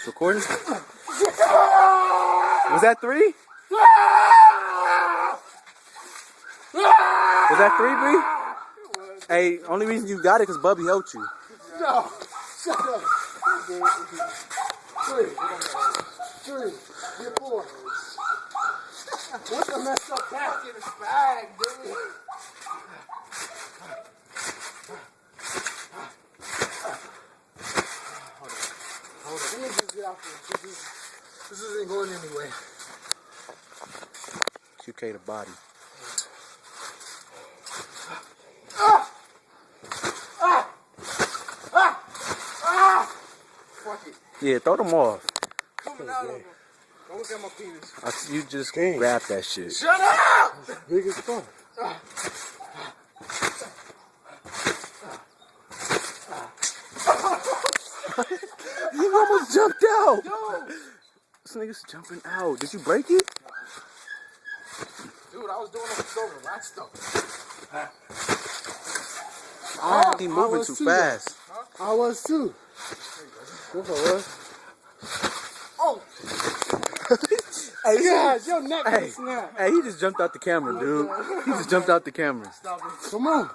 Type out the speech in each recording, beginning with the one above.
Recording? Was that 3? Was that 3, B? Hey, only reason you got it because Bubby helped you. No, shut up. 3. 3. Get 4. What's the messed up back in his bag, dude? Hold on. Let me just get out there. This isn't going anywhere. QK the body. Fuck it. Yeah, throw them off. Coming out of him. Don't look at my penis. You just grab that shit. Shut up! Big as fuck. You almost jumped out. Dude, This nigga's jumping out. Did you break it? I was doing it so relaxed though. He moving too fast. I was too. Yes, I was. Oh! Hey, Yeah, your neck Hey. is snap. Hey, he just jumped out the camera, dude. He just jumped out the camera. Stop it. Come on.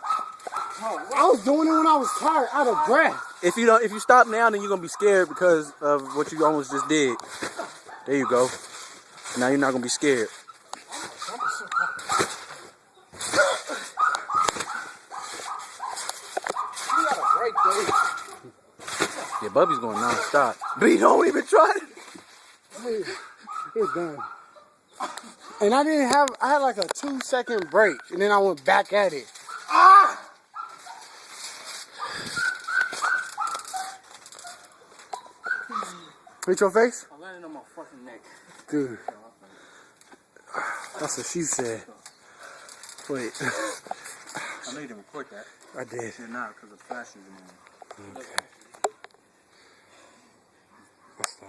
I was doing it when I was tired, out of breath. If you stop now, then you're gonna be scared because of what you almost just did. There you go. Now you're not gonna be scared. You got a break, dude. Yeah, Bubby's going non-stop. But don't even try it. It's done. And I had like a 2-second break, and then I went back at it. Ah! Hit your face? I landed on my fucking neck. Dude. That's what she said. Wait. I know you didn't record that. I did. You're not because the flash is in there. Okay. That's fine.